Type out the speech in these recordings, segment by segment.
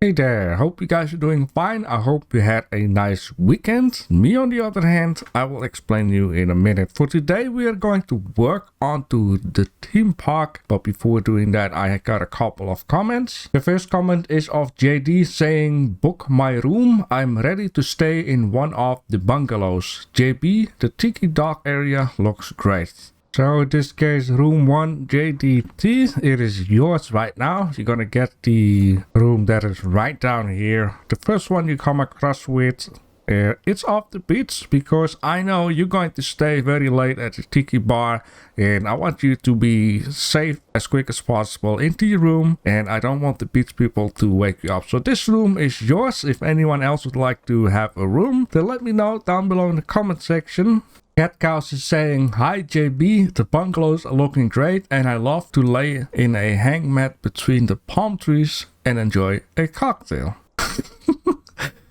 Hey there, hope you guys are doing fine. I hope you had a nice weekend. Me on the other hand, I will explain you in a minute. For today we are going to work onto the theme park, but before doing that I got a couple of comments. The first comment is of JD saying, book my room, I'm ready to stay in one of the bungalows. JB, the Tiki Dog area looks great. So in this case, room 1 JDT, it is yours right now. You're gonna get the room that is right down here. The first one you come across with, it's off the beach, because I know you're going to stay very late at the Tiki Bar and I want you to be safe as quick as possible into your room, and I don't want the beach people to wake you up. So this room is yours. If anyone else would like to have a room, then let me know down below in the comment section. Cat Cows is saying, hi JB, the bungalows are looking great and I love to lay in a hang mat between the palm trees and enjoy a cocktail.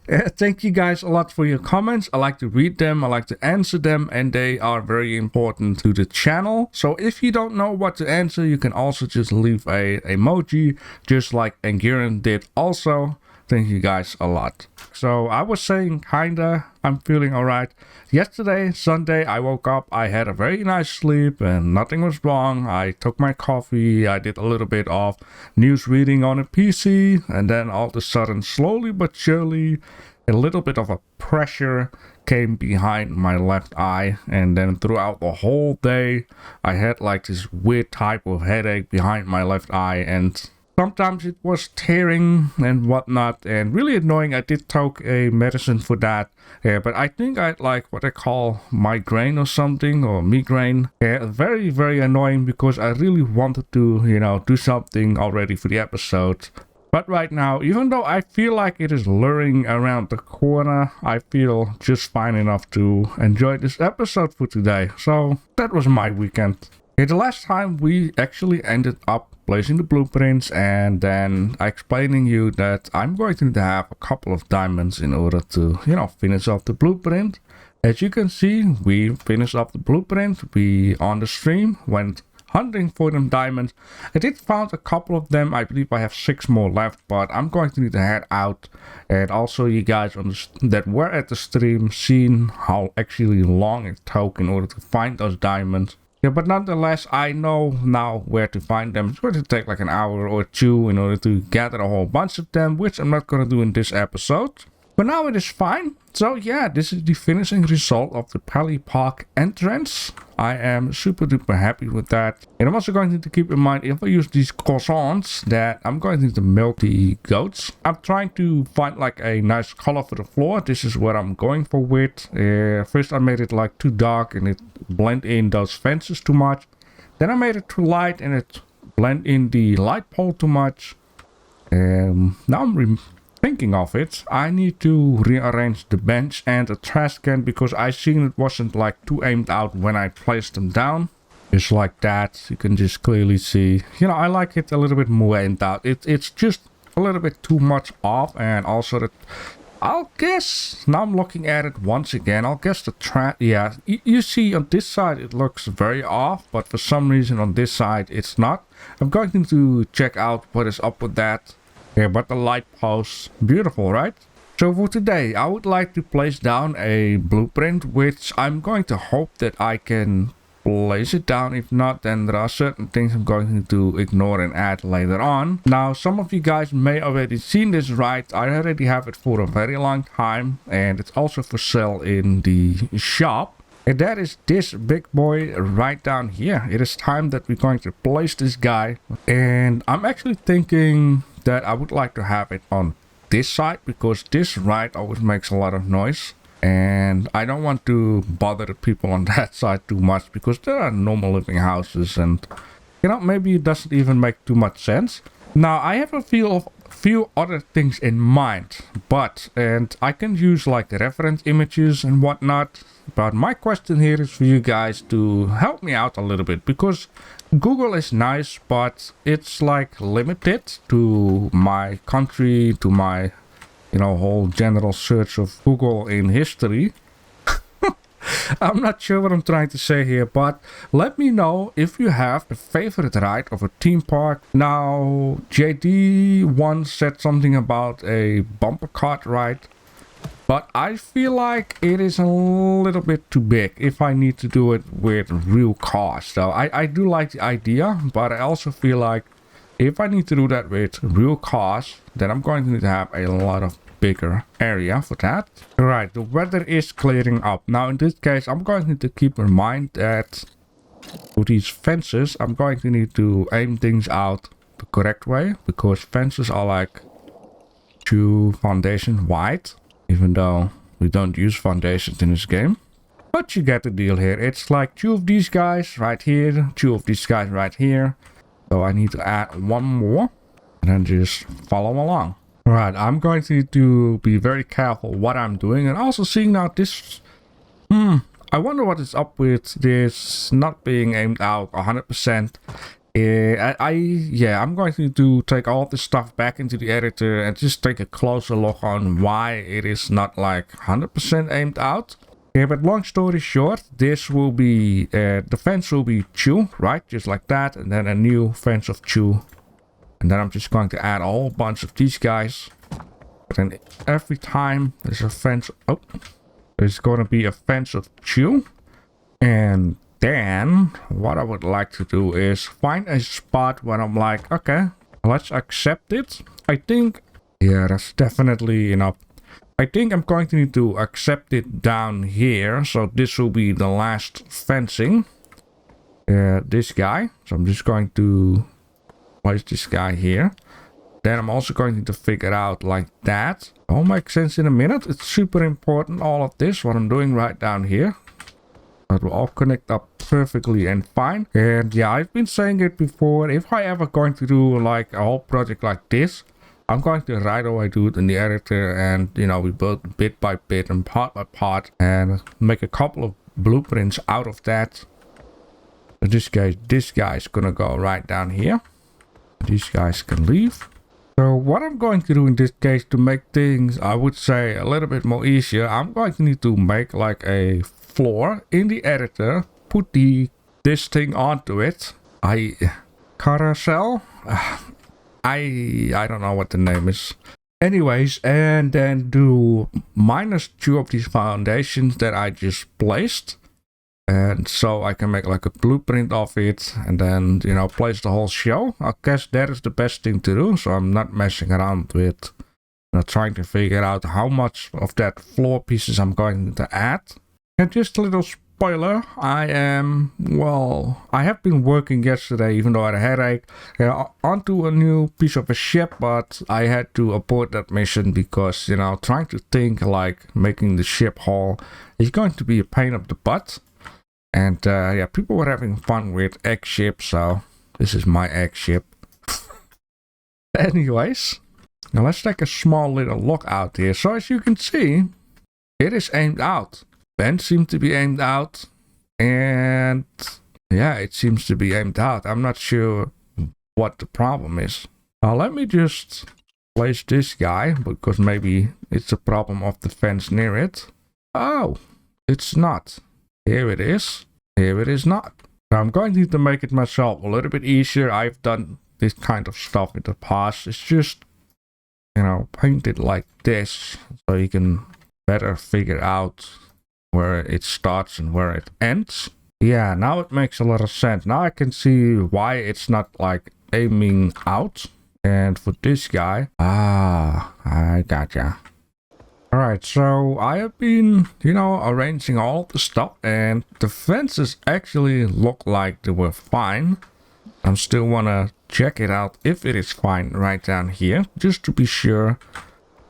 Thank you guys a lot for your comments. I like to read them, I like to answer them, and they are very important to the channel. So if you don't know what to answer, you can also just leave a emoji, just like Angiran did also. Thank you guys a lot. So I was saying kinda, I'm feeling alright. Yesterday, Sunday, I woke up, I had a very nice sleep and nothing was wrong. I took my coffee, I did a little bit of news reading on a PC, and then all of a sudden, slowly but surely, a little bit of a pressure came behind my left eye, and then throughout the whole day, I had like this weird type of headache behind my left eye, and sometimes it was tearing and whatnot, and really annoying. I did take a medicine for that, but I think I had like what I call migraine or something, or migraine. Very, very annoying, because I really wanted to, do something already for the episode. But right now, even though I feel like it is luring around the corner, I feel just fine enough to enjoy this episode for today. So that was my weekend. The last time we actually ended up placing the blueprints and then explaining you that I'm going to have a couple of diamonds in order to, finish off the blueprint. As you can see, we finished off the blueprint. We on the stream went hunting for them diamonds. I did found a couple of them. I believe I have 6 more left, but I'm going to need to head out. And also you guys that were at the stream seen how actually long it took in order to find those diamonds. Yeah, but nonetheless, I know now where to find them. It's going to take like an hour or 2 in order to gather a whole bunch of them, which I'm not going to do in this episode. But now it is fine. So yeah, this is the finishing result of the Pally Park entrance. I am super duper happy with that. And I'm also going to need to keep in mind, if I use these croissants, that I'm going to need to milk the goats. I'm trying to find like a nice color for the floor. This is what I'm going for with. First I made it like too dark and it blend in those fences too much. Then I made it too light and it blend in the light pole too much. Now I'm thinking of it, I need to rearrange the bench and the trash can, because I seen it wasn't like too aimed out when I placed them down. Just like that, you can just clearly see. I like it a little bit more aimed out. It's just a little bit too much off, and also that I'll guess, now I'm looking at it once again, I'll guess the trash, yeah, you see on this side it looks very off, but for some reason on this side it's not. I'm going to check out what is up with that. Yeah, but the light post, beautiful, right? So for today, I would like to place down a blueprint, which I'm going to hope that I can place it down. If not, then there are certain things I'm going to ignore and add later on. Now, some of you guys may already seen this, right? I already have it for a very long time, and it's also for sale in the shop. And that is this big boy right down here. It is time that we're going to place this guy. And I'm actually thinking that I would like to have it on this side, because this right always makes a lot of noise. And I don't want to bother the people on that side too much, because there are normal living houses and, maybe it doesn't even make too much sense. Now, I have a few other things in mind, and I can use like reference images and whatnot, but my question here is for you guys to help me out a little bit, because Google is nice, but it's like limited to my country, to my whole general search of Google in history. I'm not sure what I'm trying to say here, but let me know if you have a favorite ride of a theme park. Now, JD once said something about a bumper cart ride, but I feel like it is a little bit too big if I need to do it with real cars. So I do like the idea, but I also feel like if I need to do that with real cars, then I'm going to need to have a lot of bigger area for that. Right, the weather is clearing up. Now in this case, I'm going to need to keep in mind that with these fences, I'm going to need to aim things out the correct way, because fences are like 2 foundations wide. Even though we don't use foundations in this game. But you get the deal here. It's like 2 of these guys right here. 2 of these guys right here. So I need to add 1 more. And then just follow along. Right, I'm going to need to be very careful what I'm doing. And also seeing now this... I wonder what is up with this not being aimed out 100%. I'm going to need to take all this stuff back into the editor and just take a closer look on why it is not like 100% aimed out. Yeah, but long story short, this will be, the fence will be 2, right? Just like that, and then a new fence of 2. And then I'm just going to add a whole bunch of these guys. But then every time there's a fence, there's going to be a fence of 2. And then what I would like to do is find a spot where I'm like, okay, let's accept it. I think, yeah, that's definitely enough. I think I'm going to need to accept it down here. So this will be the last fencing. This guy. So I'm just going to place this guy here. Then I'm also going to figure out like that. It'll make sense in a minute. It's super important, all of this, what I'm doing right down here. That will all connect up perfectly and fine. And yeah, I've been saying it before. If I ever going to do like a whole project like this, I'm going to right away do it in the editor. And you know, we build bit by bit and part by part. And make a couple of blueprints out of that. So this guy's gonna go right down here. These guys can leave. So what I'm going to do in this case to make things, I would say, a little bit more easier, I'm going to need to make like a floor in the editor, put this thing onto it. Carousel? I don't know what the name is. Anyways, and then do -2 of these foundations that I just placed. And so I can make like a blueprint of it and then, you know, place the whole show. I guess that is the best thing to do. So I'm not messing around with, you know, trying to figure out how much of that floor pieces I'm going to add. And just a little spoiler, I have been working yesterday, even though I had a headache, onto a new piece of a ship, but I had to abort that mission because, you know, trying to think like making the ship whole is going to be a pain up the butt. And yeah, people were having fun with egg ship, so this is my egg ship. Anyways, now let's take a small little look out here. So as you can see, it is aimed out. Vents seem to be aimed out. And yeah, it seems to be aimed out. I'm not sure what the problem is. Now let me just place this guy, because maybe it's a problem of the fence near it. Oh, it's not. Here it is. Here it is not. Now I'm going to need to make it myself a little bit easier. I've done this kind of stuff in the past. It's just, you know, paint it like this so you can better figure out where it starts and where it ends. Yeah, now it makes a lot of sense. Now I can see why it's not like aiming out. And for this guy, I gotcha. Alright, so I have been, you know, arranging all of the stuff, and the fences actually look like they were fine. I still want to check it out if it is fine right down here, just to be sure.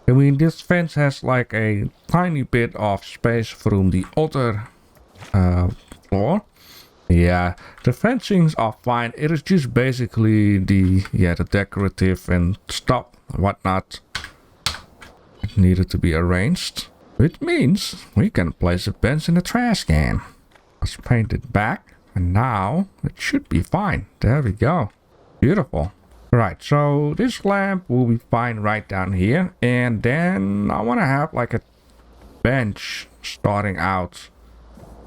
I mean, this fence has like a tiny bit of space from the other floor. Yeah, the fencings are fine. It is just basically the decorative and stuff, whatnot, needed to be arranged, which means we can place a bench in the trash can. Let's paint it back, and now it should be fine. There we go. Beautiful. Right, so this lamp will be fine right down here, and then I want to have like a bench starting out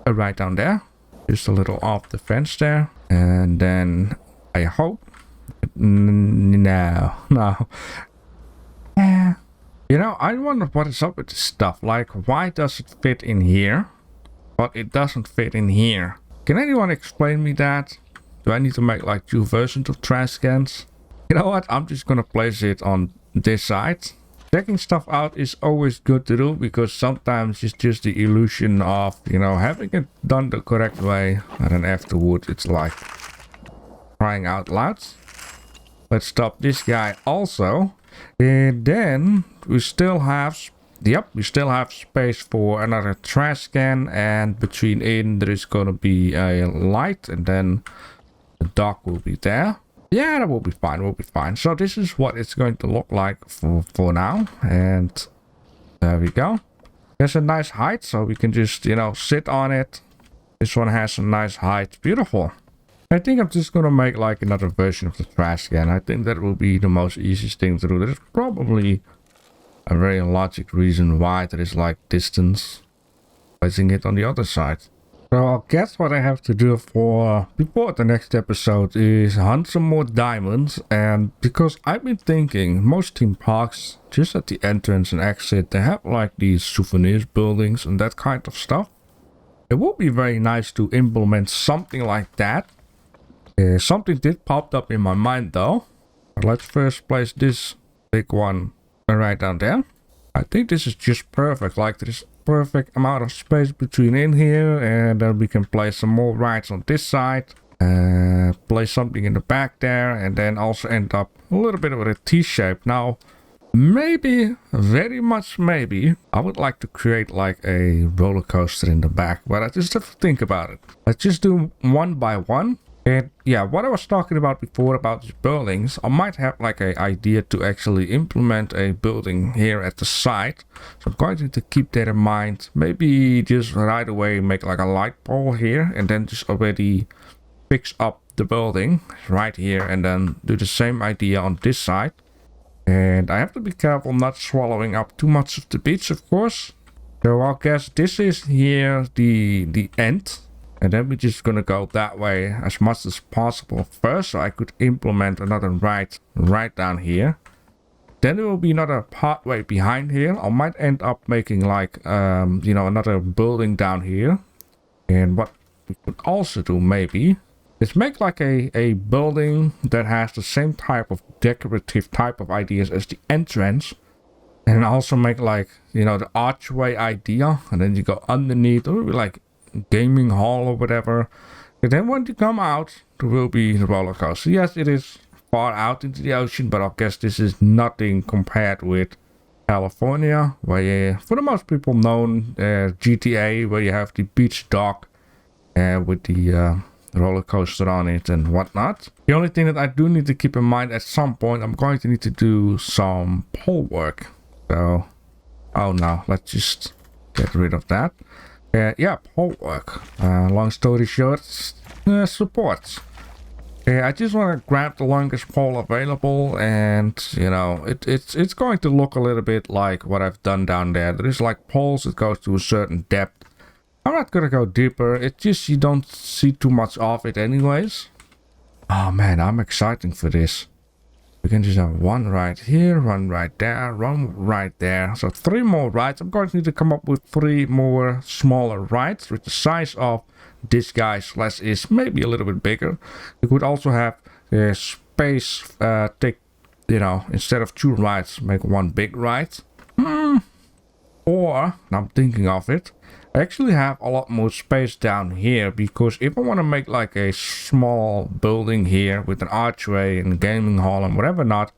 right down there. Just a little off the fence there. And then I hope. No. Yeah. You know, I wonder what is up with this stuff. Like, why does it fit in here, but it doesn't fit in here? Can anyone explain me that? Do I need to make like 2 versions of trash cans? You know what? I'm just gonna place it on this side. Checking stuff out is always good to do because sometimes it's just the illusion of, you know, having it done the correct way, and then afterwards it's like crying out loud. Let's stop this guy also. And then we still have, we still have space for another trash can, and between in there is gonna be a light, and then the dock will be there. Yeah, that will be fine, will be fine. So this is what it's going to look like for now. And there we go. There's a nice height, so we can just, you know, sit on it. This one has a nice height. Beautiful. I think I'm just gonna make like another version of the trash can. I think that will be the most easiest thing to do. There's probably a very logic reason why there is like distance. Placing it on the other side. So I guess what I have to do before the next episode is hunt some more diamonds. And because I've been thinking most theme parks, just at the entrance and exit, they have like these souvenirs buildings and that kind of stuff. It would be very nice to implement something like that. Something did pop up in my mind though. But let's first place this big one right down there. I think this is just perfect. Like there's perfect amount of space between in here, and then we can place some more rides on this side, place something in the back there, and then also end up a little bit of a T-shape. Now maybe, very much maybe, I would like to create like a roller coaster in the back, but I just have to think about it. Let's just do one by one. And yeah, what I was talking about before about these buildings, I might have like an idea to actually implement a building here at the site. So I'm going to keep that in mind. Maybe just right away make like a light pole here, and then just already fix up the building right here, and then do the same idea on this side. And I have to be careful not swallowing up too much of the beach, of course. So I guess this is here the end. And then we're just gonna go that way as much as possible first, so I could implement another ride right down here. Then there will be another pathway behind here. I might end up making like, you know, another building down here. And what we could also do maybe is make like a building that has the same type of decorative type of ideas as the entrance. And also make like, you know, the archway idea. And then you go underneath, or maybe like gaming hall or whatever. And then when you come out, there will be the roller coaster. Yes, it is far out into the ocean, but I guess this is nothing compared with California, where for the most people known GTA, where you have the beach dock with the roller coaster on it and whatnot. The only thing that I do need to keep in mind at some point, I'm going to need to do some pole work. So, oh no, let's just get rid of that. Yeah, pole work. Long story short, supports. I just want to grab the longest pole available, and you know, it's going to look a little bit like what I've done down there. There is like poles that goes to a certain depth. I'm not gonna go deeper. It's just you don't see too much of it anyways. Oh man, I'm excited for this. We can just have one right here, one right there, one right there. So 3 more rides. I'm going to need to come up with 3 more smaller rides with the size of this guy slash is maybe a little bit bigger. You could also have space, take, you know, instead of 2 rides, make 1 big ride. Or, I'm thinking of it, I actually have a lot more space down here, because if I want to make like a small building here with an archway and a gaming hall and whatever not,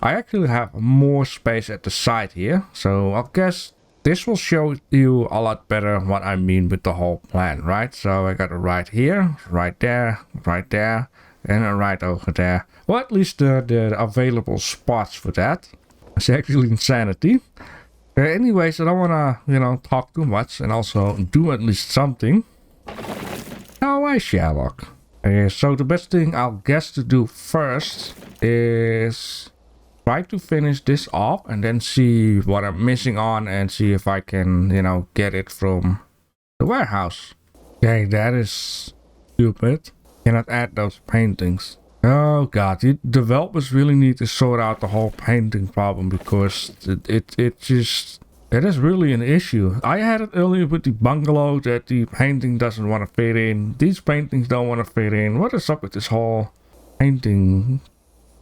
I actually have more space at the side here. So I guess this will show you a lot better what I mean with the whole plan, right? So I got a right here, right there, and a right over there. Well, at least the available spots for that. It's actually insanity. Anyways, I don't want to, you know, talk too much, and also do at least something. Oh, hi, Sherlock. So the best thing I'll guess to do first is try to finish this off, and then see what I'm missing on, and see if I can, you know, get it from the warehouse. Okay, that is stupid. Cannot add those paintings. Oh god, the developers really need to sort out the whole painting problem, because it just, it is really an issue. I had it earlier with the bungalow that the painting doesn't want to fit in. These paintings don't want to fit in. What is up with this whole painting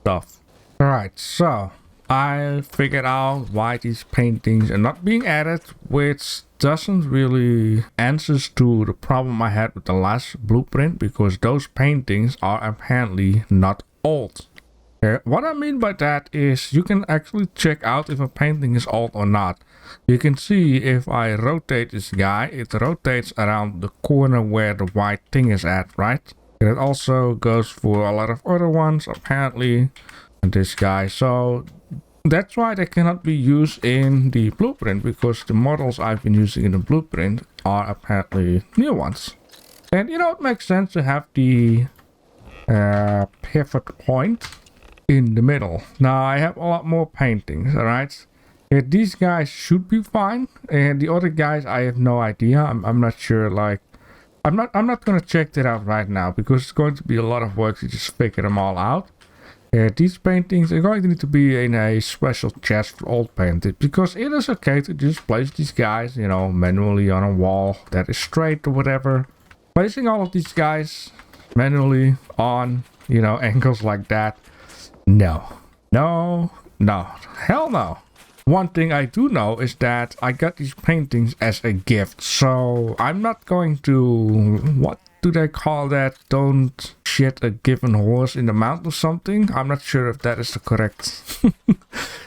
stuff? Alright, so I figured out why these paintings are not being added, which doesn't really answers to the problem I had with the last blueprint, because those paintings are apparently not old. What I mean by that is you can actually check out if a painting is old or not. You can see if I rotate this guy, it rotates around the corner where the white thing is at, right? And it also goes for a lot of other ones apparently, and this guy. So that's why they cannot be used in the blueprint, because the models I've been using in the blueprint are apparently new ones. And you know, it makes sense to have the pivot point in the middle. Now I have a lot more paintings, alright? These guys should be fine, and the other guys I have no idea. I'm not sure. Like, I'm not gonna check that out right now, because it's going to be a lot of work to just figure them all out. These paintings are going to need to be in a special chest for all painted, because it is okay to just place these guys, you know, manually on a wall that is straight or whatever. Placing all of these guys manually on, you know, angles like that, no, hell no. One thing I do know is that I got these paintings as a gift, so I'm not going to, what do they call that? Don't shit a given horse in the mouth or something. I'm not sure if that is the correct,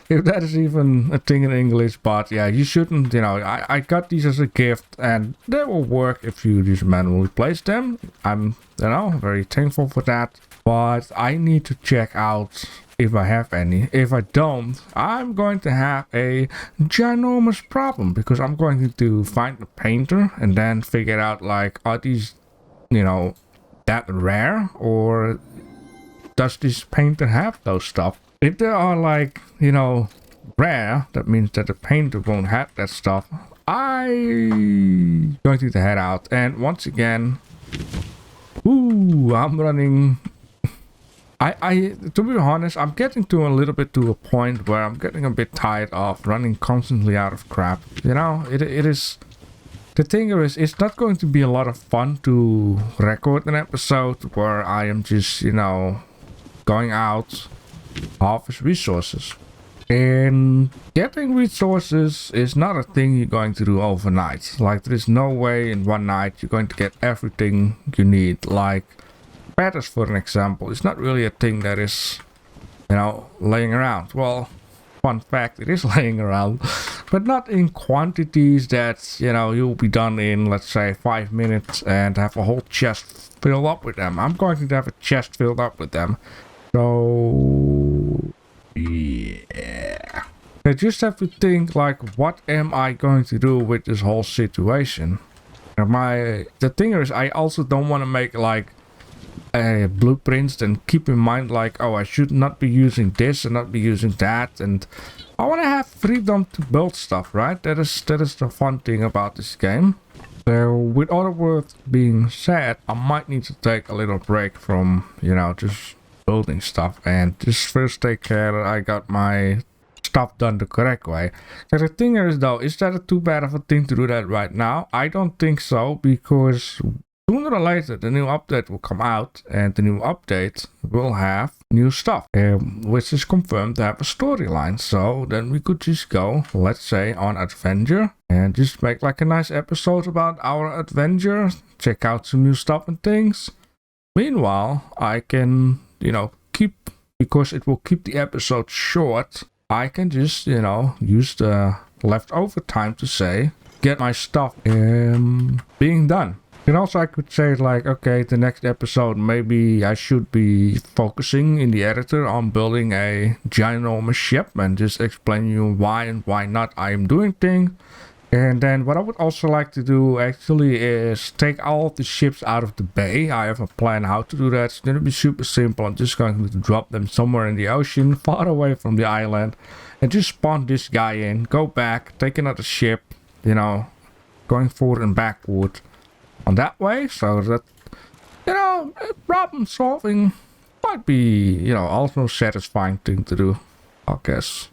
if that is even a thing in English, but yeah, you shouldn't, you know, I got these as a gift, and they will work if you just manually place them. I'm, you know, very thankful for that, but I need to check out if I have any. If I don't, I'm going to have a ginormous problem, because I'm going to find the painter and then figure out, like, are these, you know, that rare, or does this painter have those stuff? If they are, like, you know, rare, that means that the painter won't have that stuff. I'm going to head out, and once again, ooh, I'm running. To be honest, I'm getting to a little bit to a point where I'm getting a bit tired of running constantly out of crap. You know, it is. The thing is, it's not going to be a lot of fun to record an episode where I am just, you know, going out, harvest resources. And getting resources is not a thing you're going to do overnight. Like, there is no way in one night you're going to get everything you need. Like, feathers, for an example, it's not really a thing that is, you know, laying around. Well, fun fact, it is laying around, but not in quantities that, you know, you'll be done in, let's say, 5 minutes and have a whole chest filled up with them. I'm going to have a chest filled up with them. So yeah, I just have to think, like, what am I going to do with this whole situation? The thing is, I also don't want to make, like, blueprints and keep in mind, like, oh, I should not be using this and not be using that, and I want to have freedom to build stuff, right? That is the fun thing about this game. So with all the words being said, I might need to take a little break from, you know, just building stuff, and just first take care that I got my stuff done the correct way. And the thing is, though, is that too bad of a thing to do that right now? I don't think so, because sooner or later the new update will come out, and the new update will have new stuff, which is confirmed to have a storyline. So then we could just go, let's say, on adventure and just make like a nice episode about our adventure, check out some new stuff and things. Meanwhile, I can, you know, because it will keep the episode short, I can just, you know, use the leftover time to say, get my stuff being done. And also I could say, like, okay, the next episode, maybe I should be focusing in the editor on building a ginormous ship and just explain you why and why not I am doing things. And then what I would also like to do actually is take all of the ships out of the bay. I have a plan how to do that. It's going to be super simple. I'm just going to drop them somewhere in the ocean, far away from the island, and just spawn this guy in, go back, take another ship, you know, going forward and backward on that way, so that, you know, problem solving might be, you know, also satisfying thing to do, I guess.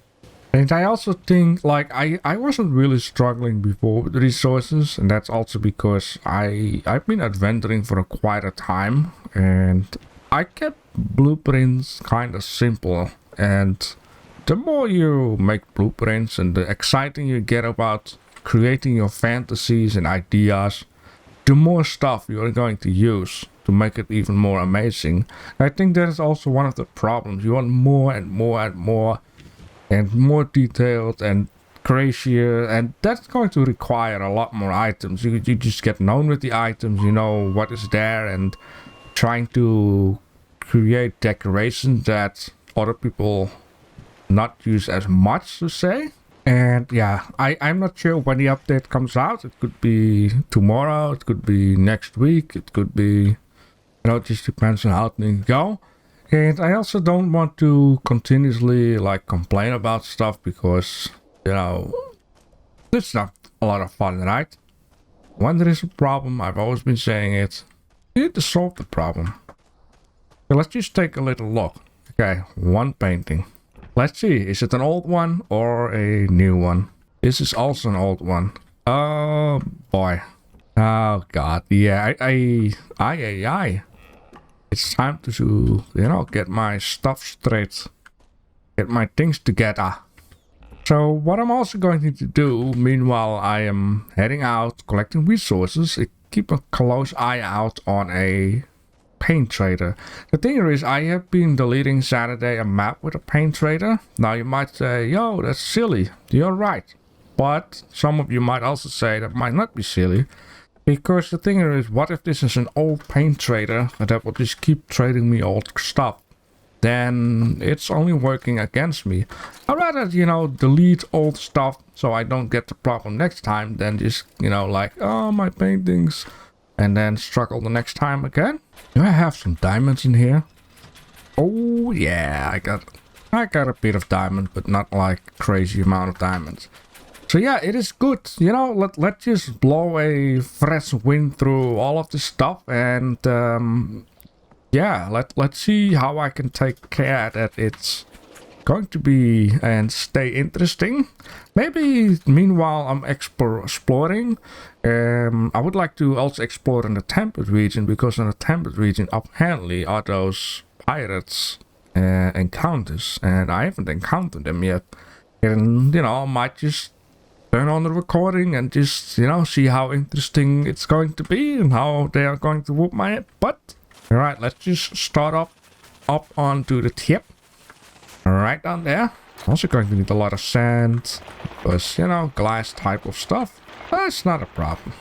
And I also think, like, I wasn't really struggling before with resources, and that's also because I've been adventuring for quite a time, and I kept blueprints kind of simple. And the more you make blueprints and the exciting you get about creating your fantasies and ideas, the more stuff you're going to use to make it even more amazing. I think that is also one of the problems. You want more and more and more, and more detailed and crazier, and that's going to require a lot more items. You just get known with the items, you know what is there, and trying to create decorations that other people not use as much, to say. And yeah, I'm not sure when the update comes out. It could be tomorrow, it could be next week, it could be, you know, it just depends on how things go. And I also don't want to continuously like complain about stuff, because, you know, it's not a lot of fun, right? When there is a problem, I've always been saying it, you need to solve the problem. So let's just take a little look. Okay, one painting. Let's see, is it an old one or a new one? This is also an old one. Oh boy. Oh god. Yeah, I. It's time to, you know, get my stuff straight. Get my things together. So what I'm also going to do, meanwhile I am heading out, collecting resources, keep a close eye out on a paint trader. The thing is, I have been deleting Saturday a map with a paint trader. Now you might say, yo, that's silly. You're right. But some of you might also say that might not be silly. Because the thing is, what if this is an old paint trader that will just keep trading me old stuff? Then it's only working against me. I'd rather, you know, delete old stuff so I don't get the problem next time than just, you know, like, oh, my paintings, and then struggle the next time again. Do I have some diamonds in here? Oh yeah, I got a bit of diamond, but not like crazy amount of diamonds. So yeah, it is good, you know, let's just blow a fresh wind through all of this stuff, and yeah, let's see how I can take care that it's going to be and stay interesting. Maybe meanwhile I'm exploring, I would like to also explore in the temperate region, because in the temperate region apparently are those pirates encounters, and I haven't encountered them yet. And you know, I might just turn on the recording and just, you know, see how interesting it's going to be and how they are going to whoop my butt. All right, let's just start up onto the tip. Right down there. Also going to need a lot of sand, because, you know, glass type of stuff. That's not a problem.